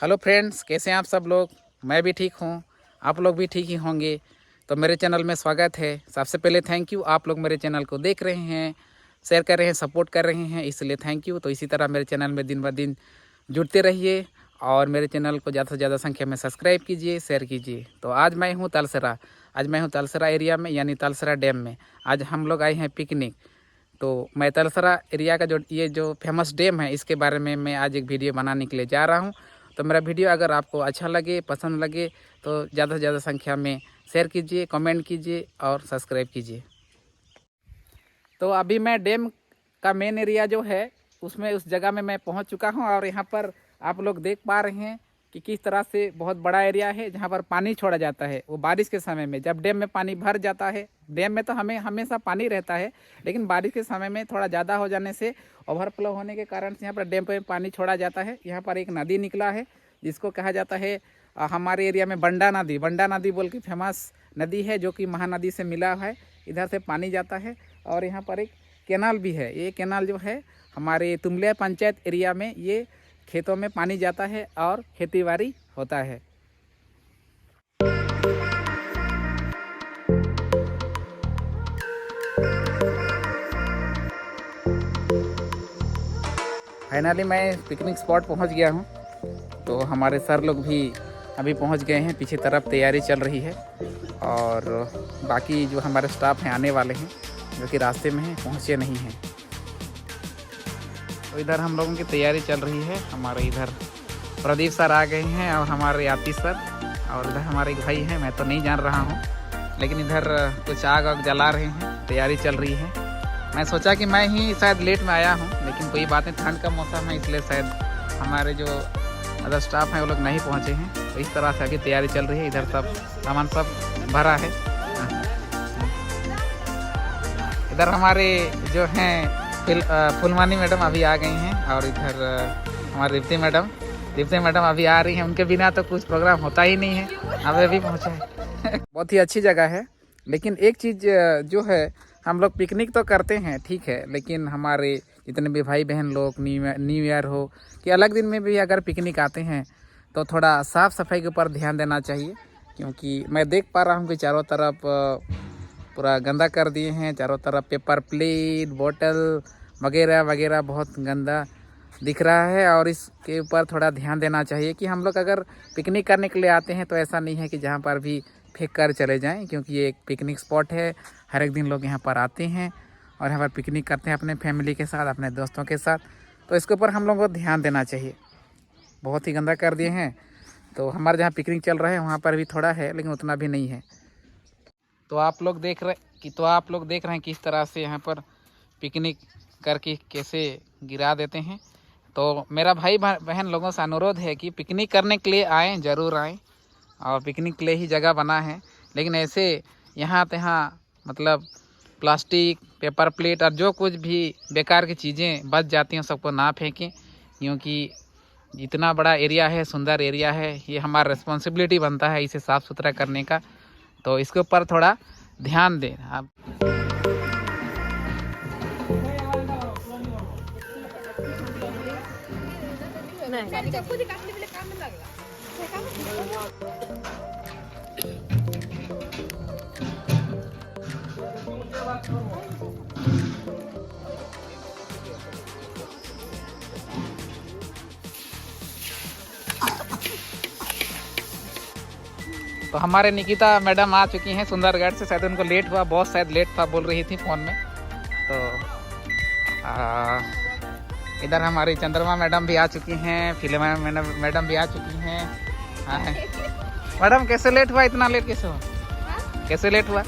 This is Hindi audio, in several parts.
हेलो फ्रेंड्स, कैसे हैं आप सब लोग। मैं भी ठीक हूं, आप लोग भी ठीक ही होंगे। तो मेरे चैनल में स्वागत है। सबसे पहले थैंक यू, आप लोग मेरे चैनल को देख रहे हैं, शेयर कर रहे हैं, सपोर्ट कर रहे हैं, इसलिए थैंक यू। तो इसी तरह मेरे चैनल में दिन ब दिन जुड़ते रहिए और मेरे चैनल को ज़्यादा से ज़्यादा संख्या में सब्सक्राइब कीजिए, शेयर कीजिए। तो आज मैं हूँ तलसरा एरिया में, यानी तलसरा डैम में। आज हम लोग आए हैं पिकनिक। तो मैं तलसरा एरिया का जो फेमस डैम है, इसके बारे में मैं आज एक वीडियो बनाने के लिए जा रहा हूँ। तो मेरा वीडियो अगर आपको अच्छा लगे, पसंद लगे, तो ज़्यादा से ज़्यादा संख्या में शेयर कीजिए, कमेंट कीजिए और सब्सक्राइब कीजिए। तो अभी मैं डैम का मेन एरिया जो है उस जगह में मैं पहुंच चुका हूं और यहां पर आप लोग देख पा रहे हैं कि किस तरह से बहुत बड़ा एरिया है जहां पर पानी छोड़ा जाता है। वो बारिश के समय में, जब डैम में पानी भर जाता है, डैम में तो हमें हमेशा पानी रहता है, लेकिन बारिश के समय में थोड़ा ज़्यादा हो जाने से, ओवरफ्लो होने के कारण से यहाँ पर डैम पे पानी छोड़ा जाता है। यहाँ पर एक नदी निकला है जिसको कहा जाता है हमारे एरिया में बंडा नदी बोल के फेमस नदी है, जो कि महानदी से मिला है। इधर से पानी जाता है और यहाँ पर एक कैनाल भी है। ये कैनाल जो है हमारे तुमलिया पंचायत एरिया में, ये खेतों में पानी जाता है और खेतीबाड़ी होता है। फाइनली मैं पिकनिक स्पॉट पहुंच गया हूं। तो हमारे सर लोग भी अभी पहुंच गए हैं, पीछे तरफ तैयारी चल रही है और बाकी जो हमारे स्टाफ हैं आने वाले हैं, जो कि रास्ते में हैं, पहुंचे नहीं हैं। तो इधर हम लोगों की तैयारी चल रही है। हमारे इधर प्रदीप सर आ गए हैं और हमारे आतिश सर, और इधर हमारे एक भाई हैं, मैं तो नहीं जान रहा हूँ, लेकिन इधर कुछ आग जला रहे हैं, तैयारी चल रही है। मैं सोचा कि मैं ही शायद लेट में आया हूँ, लेकिन कोई बात नहीं, ठंड का मौसम है, इसलिए शायद हमारे जो अदर स्टाफ हैं वो लोग नहीं पहुँचे हैं। तो इस तरह से अभी तैयारी चल रही है। इधर सब सामान सब भरा है। इधर हमारे जो हैं फुलवानी मैडम अभी आ गई हैं और इधर हमारी दीप्ति मैडम अभी आ रही हैं। उनके बिना तो कुछ प्रोग्राम होता ही नहीं है। अभी अभी पहुँचे हैं। बहुत ही अच्छी जगह है, लेकिन एक चीज़ जो है, हम लोग पिकनिक तो करते हैं, ठीक है, लेकिन हमारे जितने भी भाई बहन लोग न्यू ईयर हो कि अलग दिन में भी अगर पिकनिक आते हैं तो थोड़ा साफ़ सफाई के ऊपर ध्यान देना चाहिए। क्योंकि मैं देख पा रहा हूँ कि चारों तरफ पूरा गंदा कर दिए हैं। चारों तरफ पेपर प्लेट, बोतल वगैरह वगैरह बहुत गंदा दिख रहा है और इसके ऊपर थोड़ा ध्यान देना चाहिए कि हम लोग अगर पिकनिक करने के लिए आते हैं तो ऐसा नहीं है कि जहाँ पर भी फेंक कर चले जाएं, क्योंकि ये एक पिकनिक स्पॉट है। हर एक दिन लोग यहाँ पर आते हैं और यहाँ पर पिकनिक करते हैं अपने फैमिली के साथ, अपने दोस्तों के साथ। तो इसके ऊपर हम लोगों को ध्यान देना चाहिए। बहुत ही गंदा कर दिए हैं। तो हमारे जहाँ पिकनिक चल रहा है वहाँ पर भी थोड़ा है, लेकिन उतना भी नहीं है। तो आप लोग देख रहे हैं किस तरह से यहाँ पर पिकनिक करके कैसे गिरा देते हैं। तो मेरा भाई बहन लोगों से अनुरोध है कि पिकनिक करने के लिए आएँ, ज़रूर आएँ, और पिकनिक के लिए ही जगह बना है। लेकिन ऐसे यहाँ तहाँ मतलब प्लास्टिक, पेपर प्लेट और जो कुछ भी बेकार की चीज़ें बच जाती हैं सबको ना फेंकें, क्योंकि इतना बड़ा एरिया है, सुंदर एरिया है, ये हमारा रिस्पॉन्सिबिलिटी बनता है इसे साफ़ सुथरा करने का। तो इसके ऊपर थोड़ा ध्यान दें आप। तो हमारे निकिता मैडम आ चुकी हैं सुंदरगढ़ से। शायद उनको लेट हुआ, बहुत शायद लेट था बोल रही थी फ़ोन में। तो इधर हमारी चंद्रमा मैडम भी आ चुकी हैं, फिल्मा मैडम भी आ चुकी हैं। मैडम कैसे लेट हुआ, इतना लेट कैसे हुआ? कैसे लेट हुआ?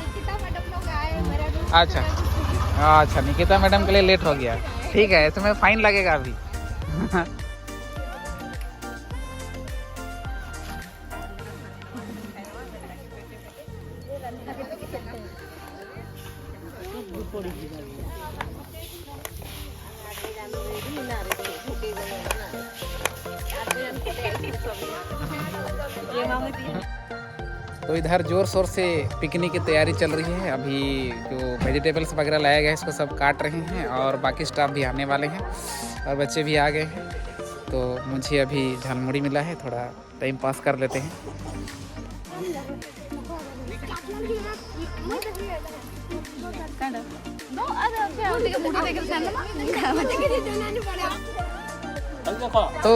अच्छा अच्छा, निकिता मैडम के लिए लेट हो गया। ठीक है, इसमें फाइन लगेगा अभी। तो इधर जोर शोर से पिकनिक की तैयारी चल रही है। अभी जो वेजिटेबल्स वगैरह लाया गया है इसको सब काट रहे हैं और बाकी स्टाफ भी आने वाले हैं और बच्चे भी आ गए हैं। तो मुझे अभी झालमुड़ी मिला है, थोड़ा टाइम पास कर लेते हैं। तो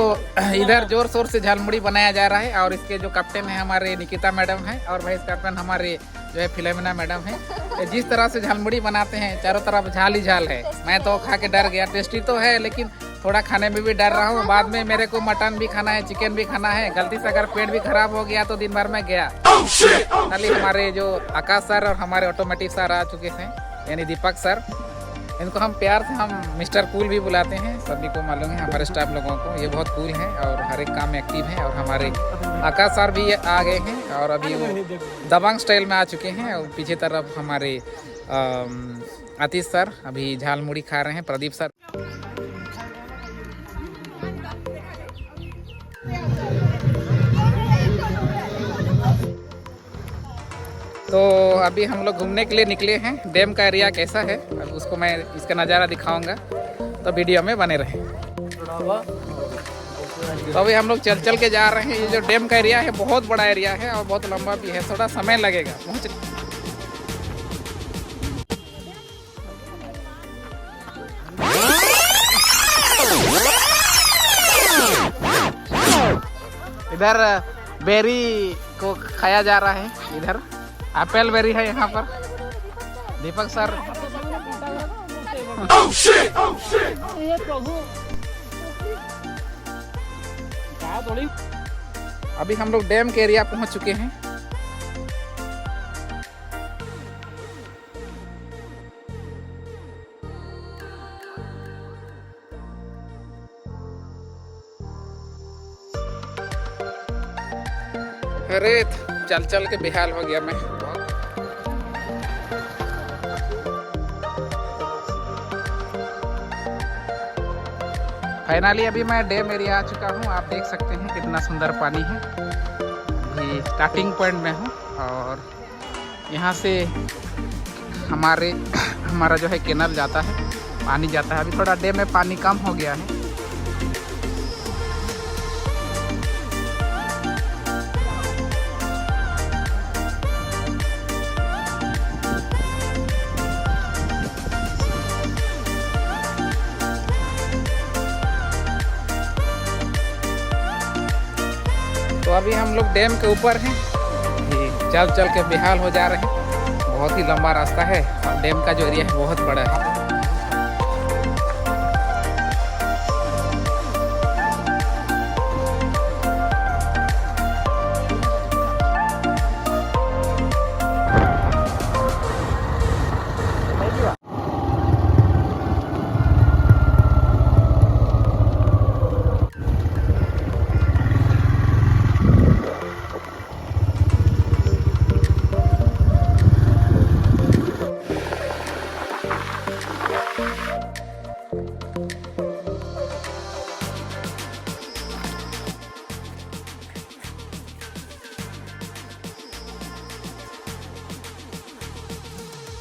इधर जोर शोर से झालमुड़ी बनाया जा रहा है और इसके जो कैप्टन है हमारे निकिता मैडम है और वाइस कैप्टन हमारे जो है फिलोमिना मैडम है। जिस तरह से झालमुड़ी बनाते हैं चारों तरफ झाल ही झाल है। मैं तो खा के डर गया। टेस्टी तो है लेकिन थोड़ा खाने में भी डर रहा हूँ। बाद में मेरे को मटन भी खाना है, चिकन भी खाना है। गलती से अगर पेट भी खराब हो गया तो दिन भर में गया। खाली हमारे जो आकाश सर और हमारे ऑटोमेटिक सर आ चुके थे, यानी दीपक सर। इनको हम प्यार से हम मिस्टर कूल भी बुलाते हैं, सभी को मालूम है हमारे स्टाफ लोगों को। ये बहुत कूल हैं और हर एक काम में एक्टिव हैं। और हमारे आकाश सर भी आ गए हैं और अभी वो दबंग स्टाइल में आ चुके हैं। और पीछे तरफ हमारे आतिश सर अभी झालमुड़ी खा रहे हैं, प्रदीप सर। तो अभी हम लोग घूमने के लिए निकले हैं। डैम का एरिया कैसा है अब उसको मैं इसका नज़ारा दिखाऊंगा, तो वीडियो में बने रहें। तो अभी हम लोग चल चल के जा रहे हैं। ये जो डैम का एरिया है बहुत बड़ा एरिया है और बहुत लंबा भी है, थोड़ा समय लगेगा पहुँच। इधर बेरी को खाया जा रहा है, इधर एप्पल बेरी है यहाँ पर। दीपक सर अभी हम लोग डैम के एरिया पहुँच चुके हैं। अरे चल चल के बेहाल हो गया मैं। फाइनली अभी मैं डैम एरिया आ चुका हूँ। आप देख सकते हैं कितना सुंदर पानी है। अभी स्टार्टिंग पॉइंट में हूँ और यहाँ से हमारा जो है कैनल जाता है, पानी जाता है। अभी थोड़ा डैम में पानी कम हो गया है। तो अभी हम लोग डैम के ऊपर हैं। ये चल चल के बेहाल हो जा रहे हैं। बहुत ही लंबा रास्ता है और डैम का जो एरिया है बहुत बड़ा है।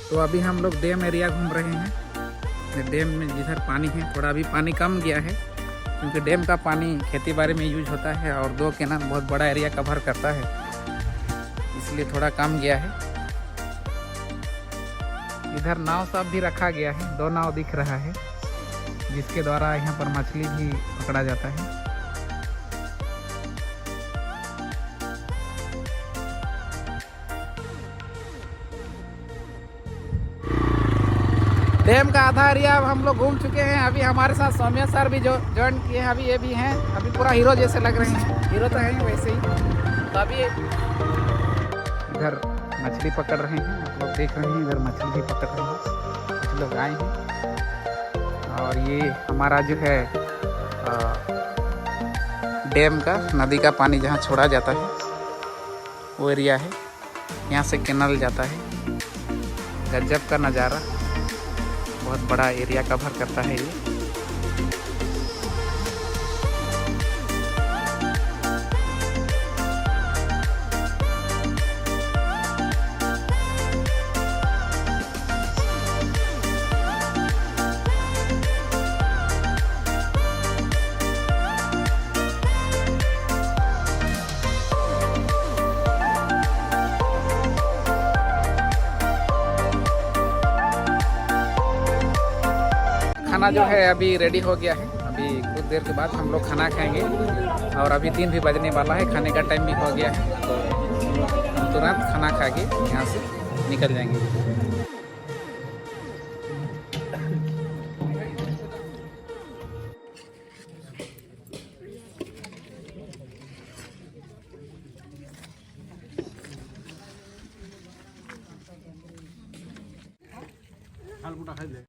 तो अभी हम लोग डैम एरिया घूम रहे हैं। डैम में जिधर पानी है, थोड़ा अभी पानी कम गया है क्योंकि डैम का पानी खेती बाड़ी में यूज होता है और 2 कैनाल बहुत बड़ा एरिया कवर करता है, इसलिए थोड़ा कम गया है। इधर नाव सब भी रखा गया है, 2 नाव दिख रहा है जिसके द्वारा यहाँ पर मछली भी पकड़ा जाता है। डैम का आधा एरिया अब हम लोग घूम चुके हैं। अभी हमारे साथ सौम्या सर भी जो ज्वाइन किए हैं, अभी ये भी हैं। अभी पूरा हीरो जैसे लग रहे हैं, हीरो तो हैं वैसे ही। तो अभी इधर मछली पकड़ रहे हैं, आप लोग देख रहे हैं, इधर मछली भी पकड़ रहे हैं, कुछ लोग आए हैं। और ये हमारा जो है डैम का, नदी का पानी जहाँ छोड़ा जाता है वो एरिया है। यहाँ से कैनाल जाता है। गजब का नज़ारा, बहुत बड़ा एरिया कवर करता है ये। खाना जो है अभी रेडी हो गया है। अभी कुछ देर के बाद हम लोग खाना खाएंगे और अभी 3 भी बजने वाला है, खाने का टाइम भी हो गया है। तो हम तुरंत खाना खा के यहाँ से निकल जाएंगे।